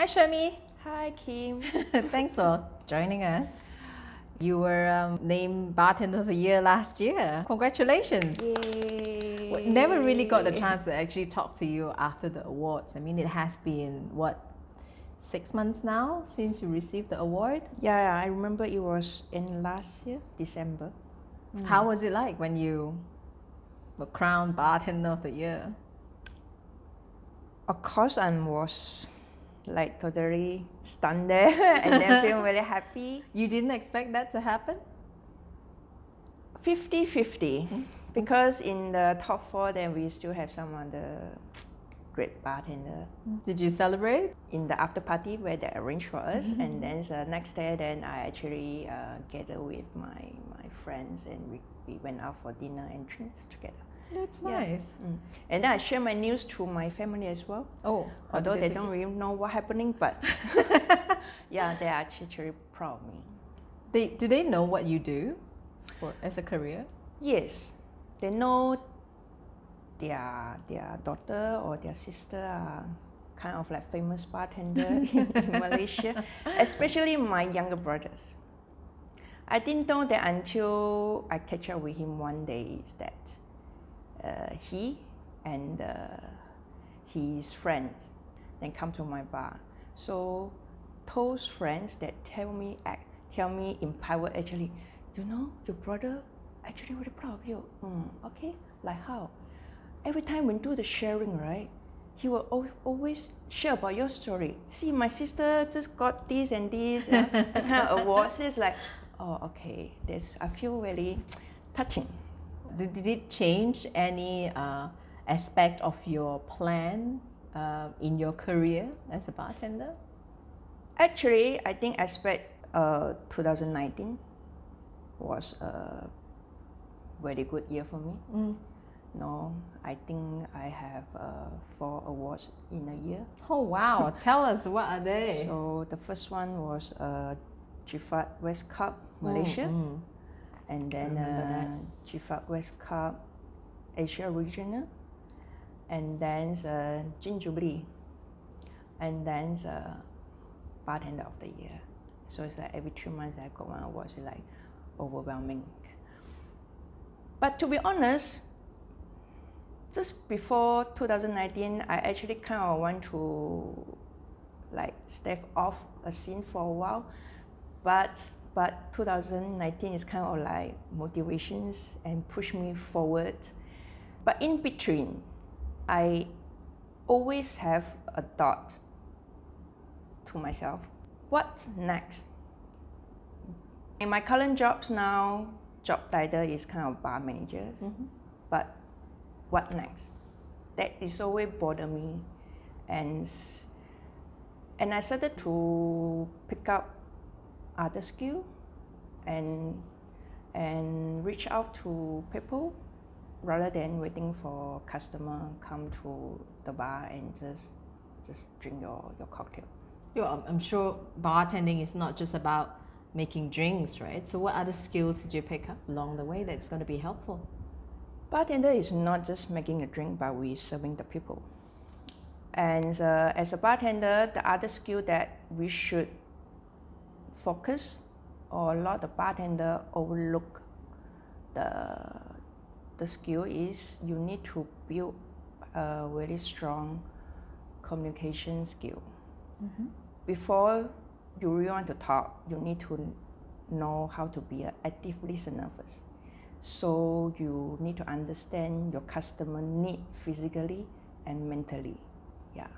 Hi, Shirmy. Hi, Kim. Thanks for joining us. You were named Bartender of the Year last year. Congratulations. Yay. Never really got the chance to actually talk to you after the awards. I mean, it has been, what, 6 months now since you received the award? Yeah, I remember it was in last year, December. How was it like when you were crowned Bartender of the Year? Of course, I was like totally stunned there and then feeling very happy. You didn't expect that to happen? 50-50. Because in the top 4, then we still have some other great bartender. Did you celebrate? In the after party where they arranged for us, and then the next day, then I actually gathered with my friends and we went out for dinner and drinks together. That's nice. And then I share my news to my family as well. Oh, although they don't really know what's happening, but yeah, they are actually proud of me. Do they know what you do as a career? Yes, they know their daughter or their sister are kind of like famous bartender in Malaysia, especially my younger brothers. I didn't know that until I catch up with him one day, is that he and his friends then come to my bar. So those friends that tell me in private, actually, you know, your brother actually really proud of you. Okay, like how? Every time we do the sharing, right, he will always share about your story. See, my sister just got this and this, that kind of awards. It's like, oh, okay, I feel really touching. Did it change any aspect of your plan in your career as a bartender? Actually, I think aspect 2019 was a very good year for me. No, I think I have 4 awards in a year. Oh wow, tell us, what are they? So the first one was GFAT West Cup Malaysia, and then GFAT West Cup Asia Regional, and then Gin Jubilee, and then Bartender of the Year. So it's like every 3 months I got one award. It's like overwhelming. But to be honest, just before 2019, I actually kind of want to like step off a scene for a while, but 2019 is kind of like motivations and push me forward. But in between, I always have a thought to myself, what's next? In my current jobs now, job title is kind of bar manager, but what next? That is always bother me, and I started to pick up other skill and reach out to people rather than waiting for customer come to the bar and just drink your cocktail. Yeah, I'm sure bartending is not just about making drinks, right? So what other skills did you pick up along the way that's going to be helpful? Bartender is not just making a drink, but we're serving the people. And as a bartender, the other skill that we should focus, or a lot of bartender overlook the skill, is you need to build a very strong communication skill. Before you really want to talk, you need to know how to be an active listener first. So you need to understand your customer need physically and mentally. Yeah.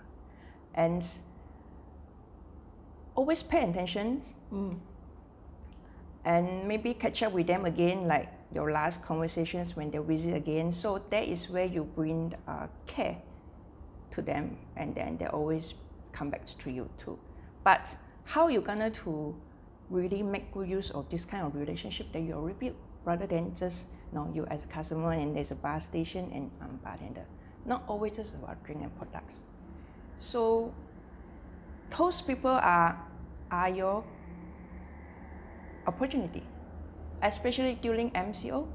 And always pay attention and maybe catch up with them again, like your last conversations when they visit again. So that is where you bring care to them, and then they always come back to you too. But how you gonna to really make good use of this kind of relationship that you already built, rather than just you as a customer and there's a bar station and I'm a bartender. Not always just about drink and products. So those people are your opportunity, especially during MCO,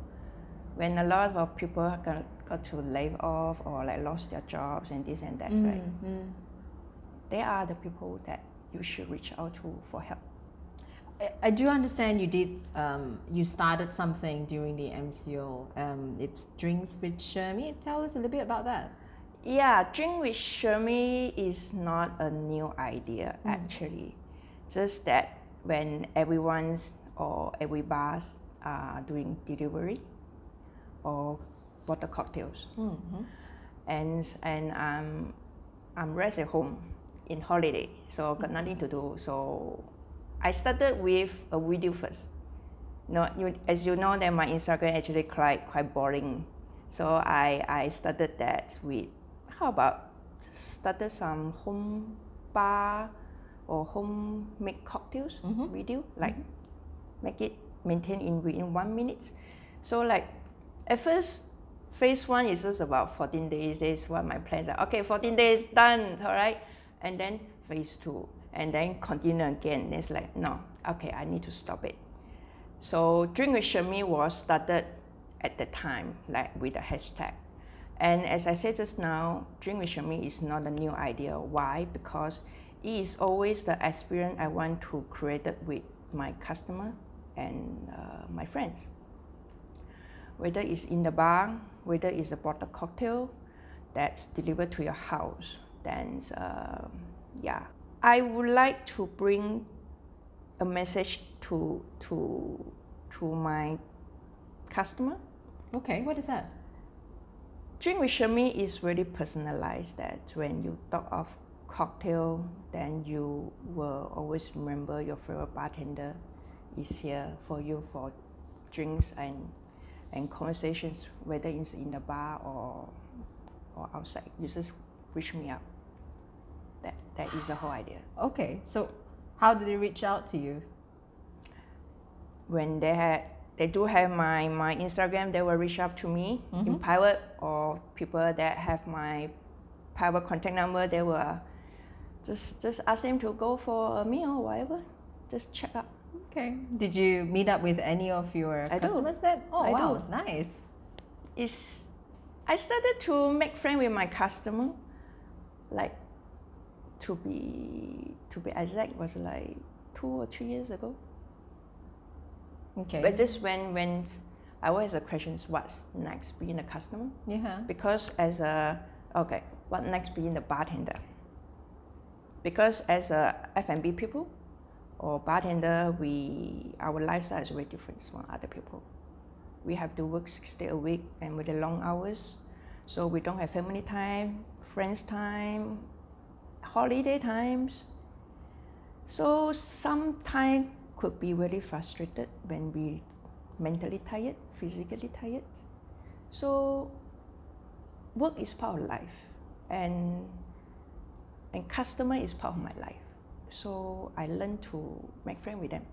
when a lot of people got to lay off or like lost their jobs and this and that, right? they are the people that you should reach out to for help. I do understand you did, you started something during the MCO. It's Drinks with Shirmy. Tell us a little bit about that. Yeah, Drink with Shirmy is not a new idea actually. Just that when everyone's or every bars are doing delivery or bottle cocktails, and I'm rest at home in holiday, so got nothing to do. So I started with a video first. No, as you know, that my Instagram actually quite boring. So I started that with, how about started some home bar or home make cocktails video, like make it maintain within 1 minute. So like at first, phase 1 is just about 14 days. This is what my plans are. Okay, 14 days done, all right. And then phase 2, and then continue again. It's like, no, okay, I need to stop it. So Drink with Shirmy was started at the time, like with a hashtag. And as I said just now, Drink with Shirmy is not a new idea. Why? Because it is always the experience I want to create it with my customer and my friends. Whether it's in the bar, whether it's a bottle cocktail that's delivered to your house, then yeah. I would like to bring a message to my customer. Okay, what is that? Drink with Shirmy is very personalized, that when you talk of cocktail, then you will always remember your favorite bartender is here for you for drinks and conversations, whether it's in the bar or outside. You just reach me up. That is the whole idea. Okay, so how did they reach out to you? When they do have my Instagram, they will reach out to me in private, or people that have my private contact number, they will just ask them to go for a meal or whatever. Just check out. Okay. Did you meet up with any of your customers then? Oh, wow, nice. I started to make friends with my customer, like to be exact, was like 2 or 3 years ago. Okay. But just when I always have questions, what's next being a customer? Yeah. Because as what next being the bartender? Because as a F&B people or bartender, our lifestyle is very different from other people. We have to work 6 days a week and with the long hours, so we don't have family time, friends time, holiday times. So sometimes could be very frustrated when we mentally tired, physically tired. So work is part of life, and customer is part of my life. So I learned to make friends with them.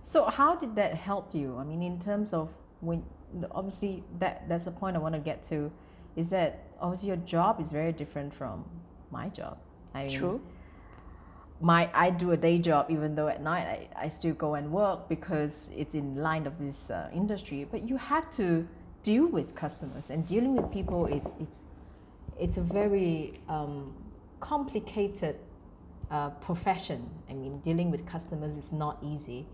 So how did that help you? I mean, in terms of when, obviously that's the point I want to get to, is that obviously your job is very different from my job. I mean, True. I do a day job, even though at night I still go and work because it's in line of this industry. But you have to deal with customers, and dealing with people it's a very complicated profession. I mean, dealing with customers is not easy,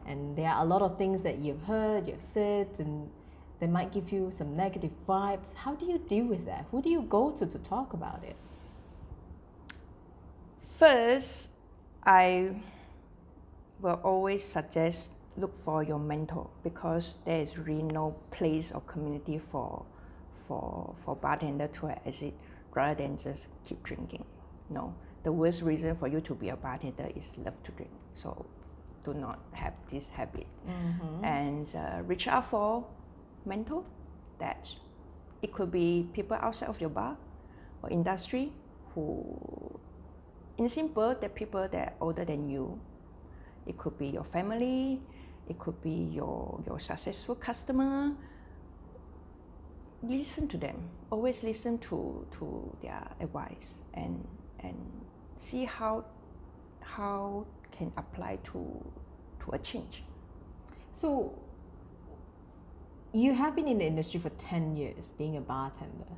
and there are a lot of things that you've heard, you've said, and they might give you some negative vibes. How do you deal with that? Who do you go to talk about it? First, I will always suggest look for your mentor, because there is really no place or community for bartender to exit rather than just keep drinking. No, the worst reason for you to be a bartender is love to drink. So do not have this habit. And reach out for mentor. That it could be people outside of your bar or industry who, in simple, the people that are older than you. It could be your family, it could be your successful customer. Listen to them. Always listen to their advice and see how can apply to a change. So you have been in the industry for 10 years being a bartender.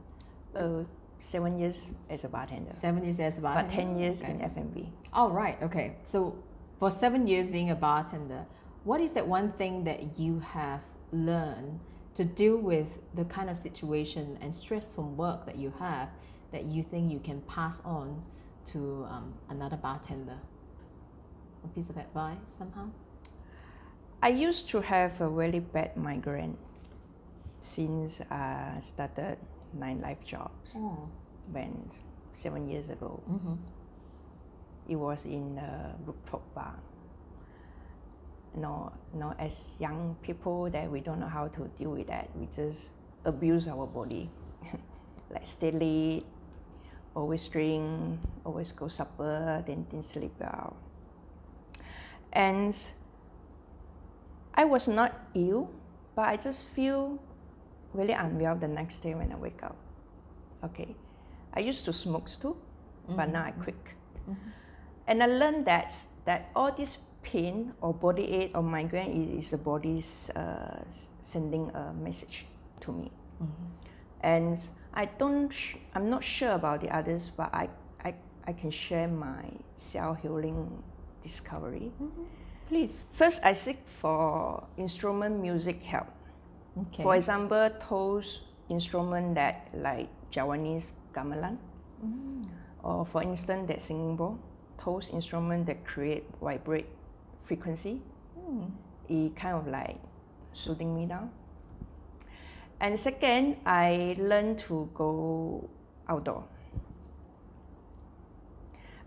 7 years as a bartender. 7 years as a bartender? But 10 years in F&B. Oh, right, okay. So for 7 years being a bartender, what is that one thing that you have learned to deal with the kind of situation and stress from work that you have that you think you can pass on to another bartender? A piece of advice somehow? I used to have a very bad migraine since I started nightlife jobs when 7 years ago. It was in a rooftop bar. As young people that we don't know how to deal with that. We just abuse our body. Like stay late, always drink, always go supper, then sleep out. And I was not ill, but I just feel really unwell the next day when I wake up. Okay, I used to smoke too, but now I quit. And I learned that all this pain or body ache or migraine is the body's sending a message to me. And I'm not sure about the others, but I can share my self-healing discovery. Please. First, I seek for instrument music help. Okay. For example, those instruments that like Javanese gamelan, or for instance, that singing bowl, those instruments that vibrate frequency, it kind of like soothing me down. And second, I learned to go outdoor.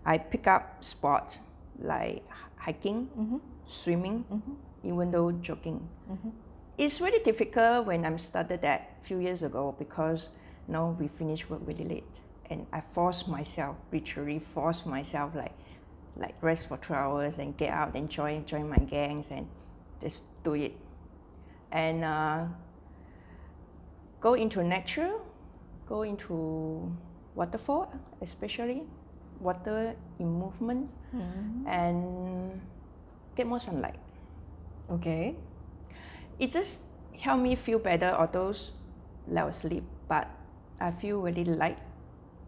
I pick up sports like hiking, swimming, even though jogging. It's really difficult when I started that a few years ago because we finish work really late. And I force myself, literally force myself like rest for 2 hours and get out and join my gangs and just do it. And go into nature, go into waterfall, especially water in movement, and get more sunlight. Okay. It just helped me feel better, although I was asleep, but I feel really light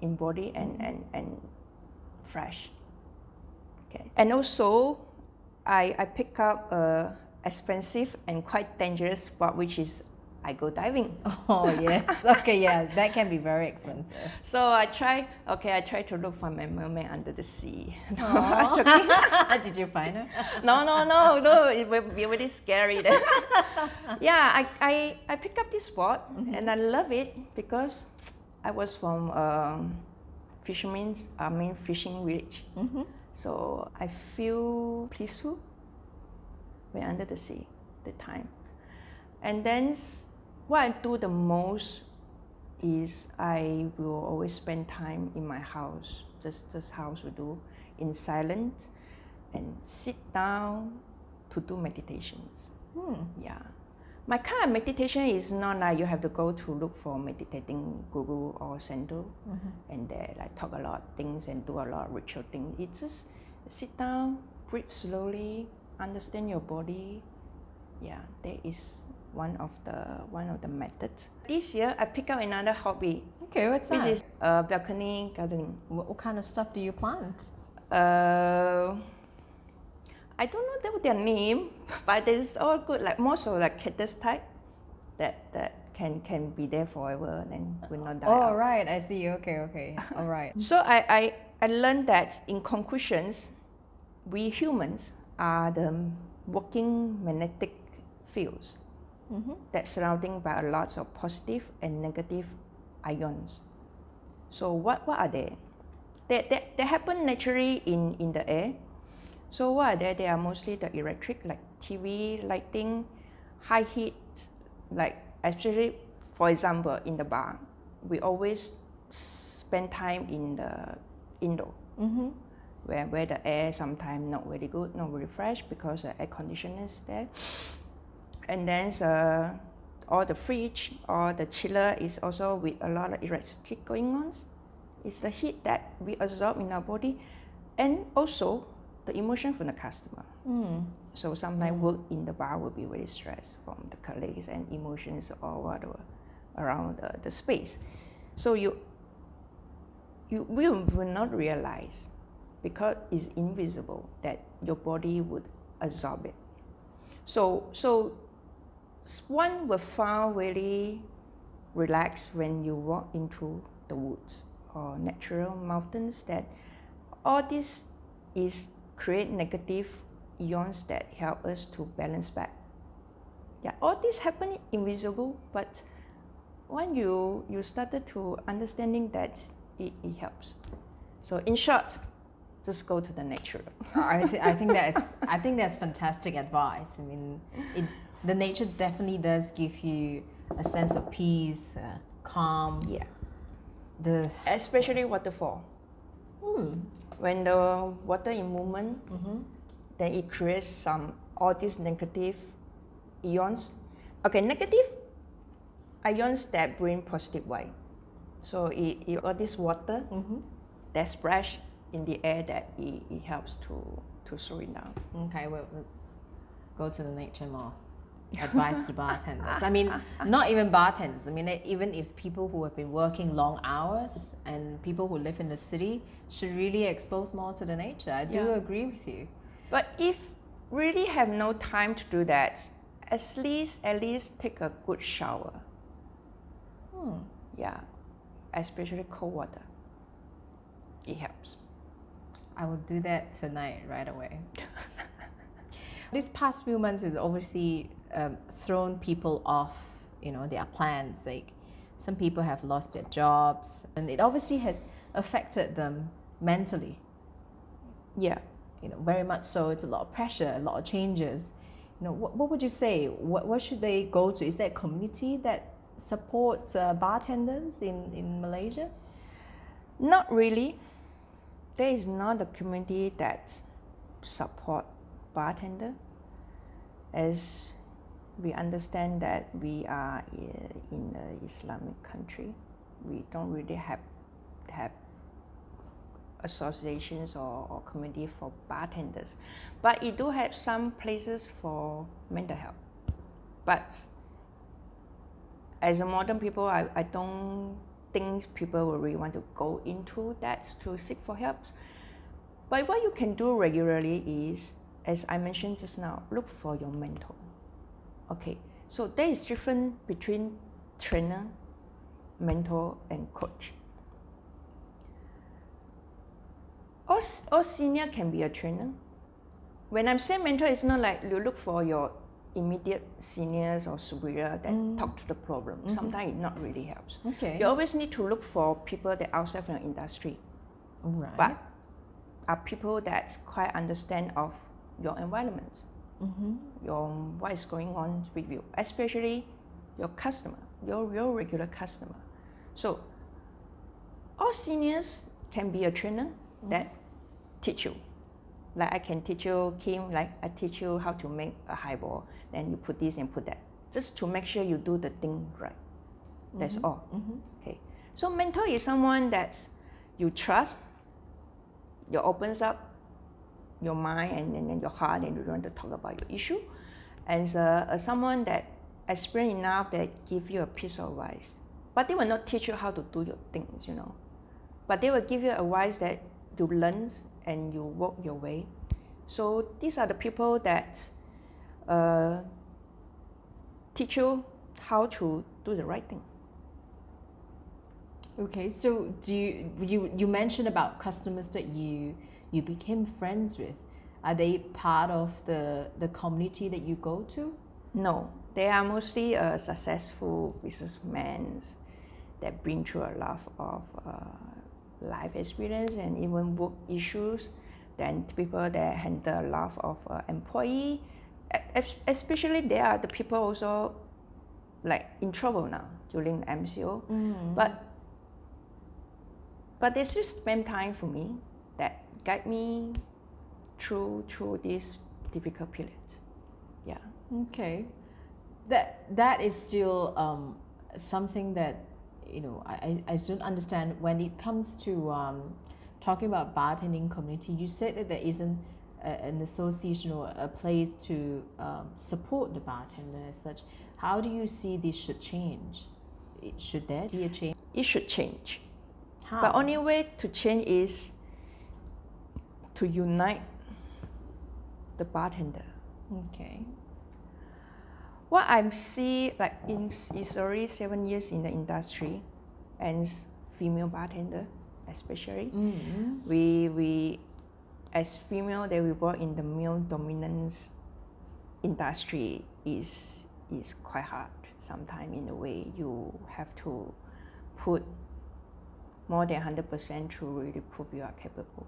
in body and fresh. Okay. And also, I pick up an expensive and quite dangerous sport, which is I go diving. Oh yes, okay, yeah, that can be very expensive. So I try to look for my mermaid under the sea. Did you find her? No, it will be really scary then. Yeah, I picked up this sport and I love it because I was from fishing village. So I feel peaceful when under the sea at the time. And then what I do the most is I will always spend time in my house, just house we do, in silence, and sit down to do meditations. Yeah. My kind of meditation is not like you have to go to look for meditating guru or center and they like talk a lot of things and do a lot of ritual things. It's just sit down, breathe slowly, understand your body. Yeah, that is one of the methods. This year I pick up another hobby. Okay, what's that? Which is balcony gardening. What kind of stuff do you plant? I don't know their name, but it's all good. Like most of like cactus type that can be there forever and will not die. Oh right, I see. Okay, all right. So I learned that in conclusions, we humans are the working magnetic fields that's surrounding by a lot of positive and negative ions. So what are they? They happen naturally in the air. So what are they? They are mostly the electric, like TV, lighting, high heat, like especially, for example, in the bar, we always spend time in the indoor, where the air sometimes not very good, not very fresh because the air conditioner is there. And then all the fridge or the chiller is also with a lot of electric going on. It's the heat that we absorb in our body, and also the emotion from the customer. So sometimes work in the bar will be very stressed from the colleagues and emotions or whatever around the space. So you will not realize, because it's invisible, that your body would absorb it. So one will find really relaxed when you walk into the woods or natural mountains, that all this is create negative ions that help us to balance back. Yeah, all this happen invisible, but when you started to understanding that, it helps. So in short, just go to the nature. I think that's fantastic advice. I mean, the nature definitely does give you a sense of peace, calm. Yeah. Especially waterfall. When the water in movement, then it creates all these negative ions. Okay, negative ions that bring positive vibe. So it all this water that splash in the air, that it helps to slow it down. Okay, we'll go to the nature more. Advice to bartenders. I mean, not even bartenders. I mean, even if people who have been working long hours and people who live in the city should really expose more to the nature. I do agree with you. But if really have no time to do that, at least take a good shower. Yeah, especially cold water. It helps. I will do that tonight right away. These past few months has obviously thrown people off, their plans. Like, some people have lost their jobs, and it obviously has affected them mentally. Yeah. Very much so. It's a lot of pressure, a lot of changes. What would you say? What should they go to? Is there a community that supports bartenders in Malaysia? Not really. There is not a community that support bartender, as we understand that we are in an Islamic country. We don't really have associations or community for bartenders, but it do have some places for mental health. But as a modern people, I don't think people will really want to go into that to seek for help. But what you can do regularly is, as I mentioned just now, look for your mentor. Okay, so there is difference between trainer, mentor, and coach. All senior can be a trainer. When I'm saying mentor, it's not like you look for your immediate seniors or superior that talk to the problem. Sometimes it not really helps. Okay. You always need to look for people that outside from the industry. Right. But are people that quite understand of your environment, what is going on with you, especially your customer, your regular customer. So all seniors can be a trainer that teach you. Like I can teach you, Kim, like I teach you how to make a highball, then you put this and put that, just to make sure you do the thing right. That's all. Okay. So mentor is someone that you trust, you opens up your mind and your heart, and you want to talk about your issue. And someone that experienced enough that give you a piece of advice. But they will not teach you how to do your things, But they will give you advice that you learn and you work your way. So these are the people that teach you how to do the right thing. Okay, so you mentioned about customers that you became friends with. Are they part of the community that you go to? No, they are mostly successful businessmen that bring through a lot of life experience and even work issues. Then people that handle a lot of employee, especially they are the people also like in trouble now during MCO. But they still spend time for me, that guide me through this difficult period. Yeah. Okay, that is still something that I don't understand when it comes to talking about bartending community. You said that there isn't an association or a place to support the bartender as such. How do you see this should change? Should there be a change? It should change. How? But only way to change is to unite the bartender. Okay. What I see, like it's already 7 years in the industry, and female bartender especially. We as female that we work in the male dominance industry is quite hard. Sometimes in a way you have to put more than 100% to really prove you are capable.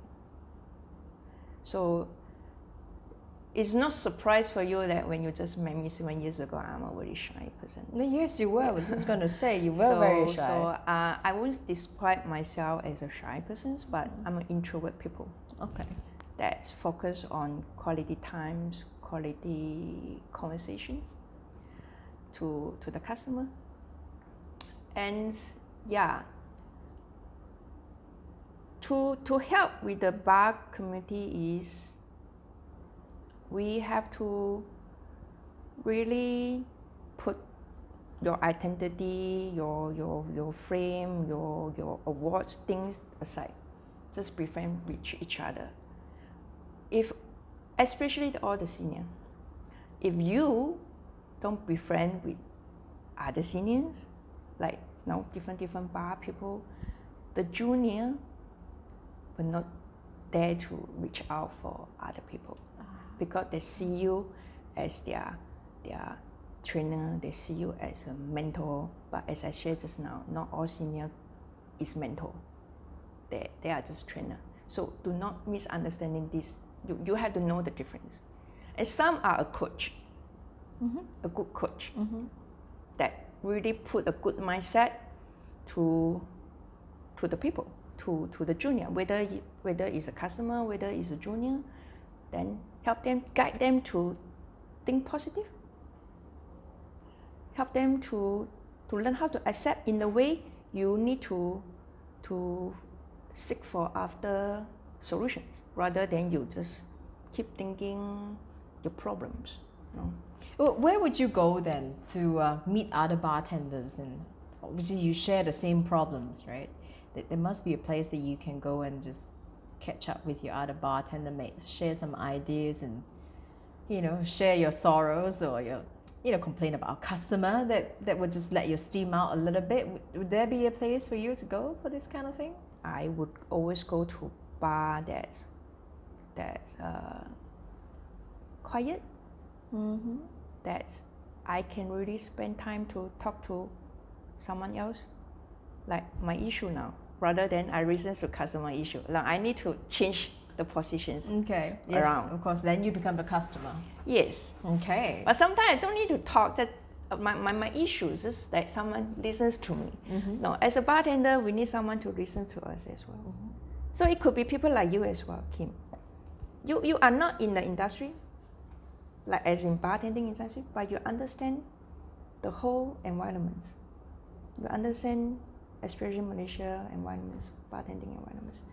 So it's not surprise for you that when you just met me 7 years ago, I'm a very shy person. Yes, you were. I was just going to say, you were very shy. So I won't describe myself as a shy person, but I'm an introvert people. Okay. That's focused on quality times, quality conversations to the customer. And yeah, to help with the bar community is we have to really put your identity, your frame, your awards, things aside. Just be friends with each other. If, especially all the senior, if you don't be friends with other seniors, like different bar people, the junior will not dare to reach out for other people. Because they see you as their trainer, they see you as a mentor. But as I shared just now, not all senior is mentor. They are just trainer. So do not misunderstanding this. You have to know the difference. And some are a coach, a good coach, that really put a good mindset to the people, to the junior, whether it's a customer, whether it's a junior, then help them, guide them to think positive. Help them to learn how to accept in the way you need to seek for after solutions, rather than you just keep thinking your problems. Well, where would you go then to meet other bartenders? And obviously you share the same problems, right? There must be a place that you can go and just catch up with your other bartender mates, share some ideas, and share your sorrows, or your complain about a customer that would just let your steam out a little bit. Would there be a place for you to go for this kind of thing? I would always go to bar that's quiet, that I can really spend time to talk to someone else, like my issue now, rather than I listen to customer issue. Like I need to change the positions. Okay. Yes, around. of course. Then you become the customer. Yes. Okay. But sometimes I don't need to talk. That my issues is that someone listens to me. No, as a bartender, we need someone to listen to us as well. So it could be people like you as well, Kim. You are not in the industry, like as in bartending industry, but you understand the whole environment. You understand, especially Malaysia environments, bartending environments.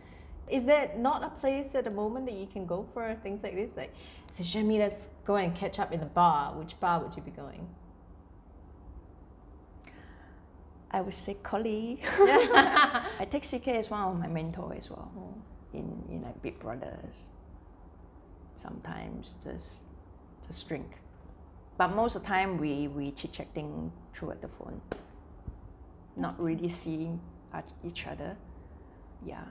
Is there not a place at the moment that you can go for things like this? Like, so Shirmy, let's go and catch up in the bar. Which bar would you be going? I would say colleague. I take CK as one of my mentors as well. In like Big Brothers. Sometimes just drink. But most of the time we chit-chatting through the phone. Not really seeing each other. Yeah.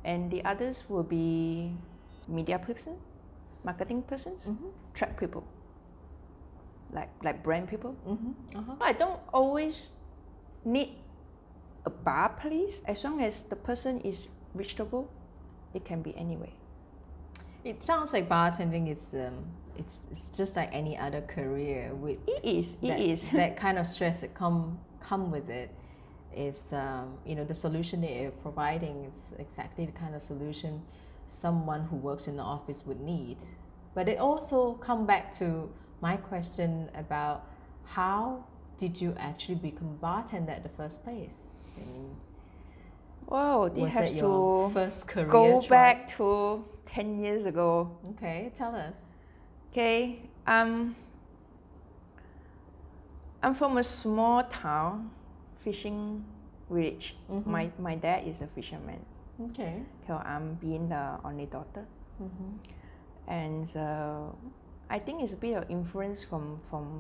And the others will be media person, marketing persons, track people, like brand people. I don't always need a bar place. As long as the person is reachable, it can be anywhere. It sounds like bartending is it's just like any other career with it is that kind of stress that come with it. Is the solution that you're providing is exactly the kind of solution someone who works in the office would need. But it also come back to my question about how did you actually become bartender at the first place? I mean, wow, they have to first career go choice? back to 10 years ago. Okay, tell us. Okay, I'm from a small town, fishing village. My dad is a fisherman. Okay. So I'm being the only daughter. And I think it's a bit of influence from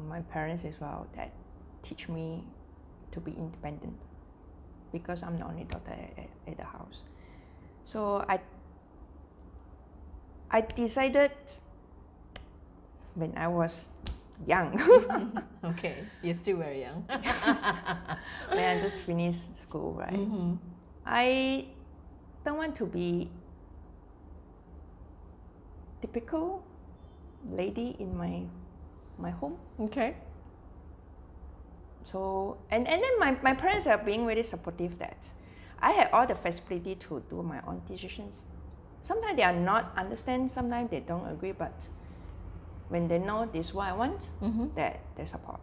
my parents as well that teach me to be independent, because I'm the only daughter at the house. So I decided when I was young. Okay, you're still very young. When I just finished school, right? I don't want to be typical lady in my home. Okay. So and then my parents are being really supportive that I had all the flexibility to do my own decisions. Sometimes they are not understand, sometimes they don't agree, but when they know this is what I want, that they support.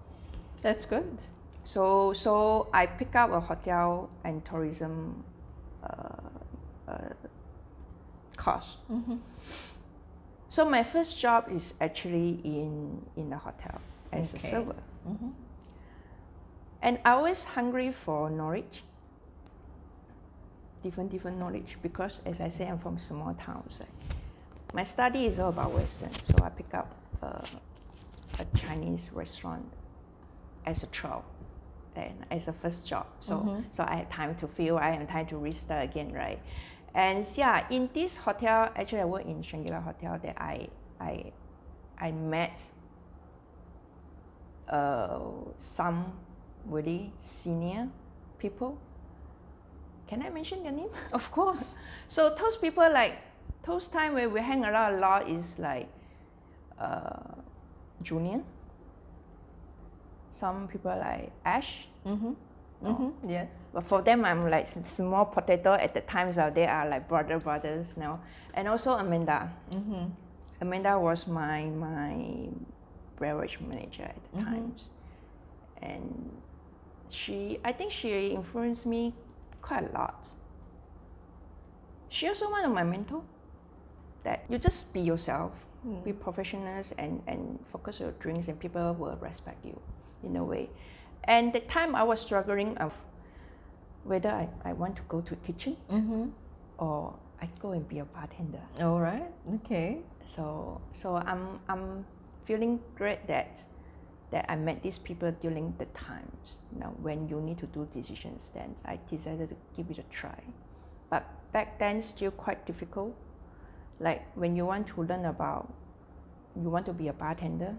That's good. So I pick up a hotel and tourism course. So my first job is actually in the hotel as a server. And I was hungry for knowledge, different knowledge, because as I say, I'm from small towns. My study is all about Western, so I pick up a Chinese restaurant as a trial and as a first job. So I had time to feel, I had time to restart again, right? And yeah, in this hotel, actually I work in Shangri-La Hotel, that I met some really senior people. Can I mention their name? Of course. So those people, like those time where we hang around a lot, is like junior. Some people like Ash. Yes. But for them, I'm like small potato at the times. So they are like brothers now. And also Amanda. Amanda was my beverage manager at the times, and I think she influenced me quite a lot. She also one of my mentor. That you just be yourself, be professionals, and focus on your drinks, and people will respect you in a way. And the time I was struggling of whether I want to go to the kitchen or I go and be a bartender. All right. Okay. So I'm feeling great that I met these people during the times, when you need to do decisions. Then I decided to give it a try. But back then, still quite difficult. Like when you want to learn about, you want to be a bartender,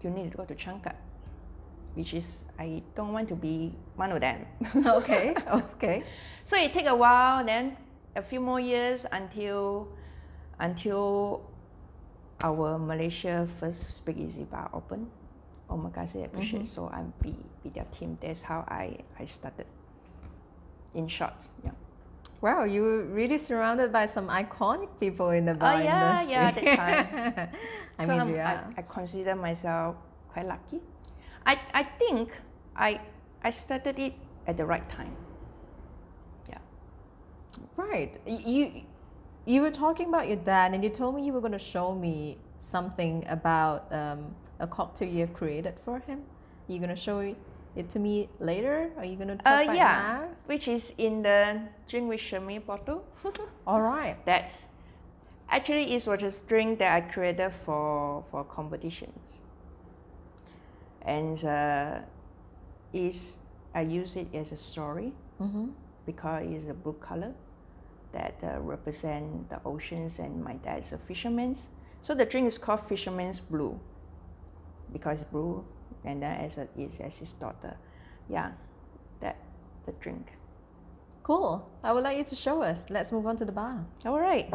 you need to go to Changkat, which is, I don't want to be one of them. Okay. Okay. So it take a while, then a few more years until our Malaysia first speakeasy bar open, Omakase appreciate. So I'm be their team. That's how I started. In short, yeah. Wow, you were really surrounded by some iconic people in the bar industry. Yeah, at the time. I so mean, yeah. I consider myself quite lucky. I think I started it at the right time. Yeah. Right. You were talking about your dad, and you told me you were going to show me something about a cocktail you have created for him. You're going to show it to me later? Are you going to talk right now? Which is in the drink with Shirmy bottle. All right. That's actually is what a drink that I created for competitions. And I use it as a story because it's a blue color that represent the oceans, and my dad is a fisherman. So the drink is called Fisherman's Blue because it's blue, and then as his daughter. Yeah, that the drink. Cool. I would like you to show us. Let's move on to the bar. All right.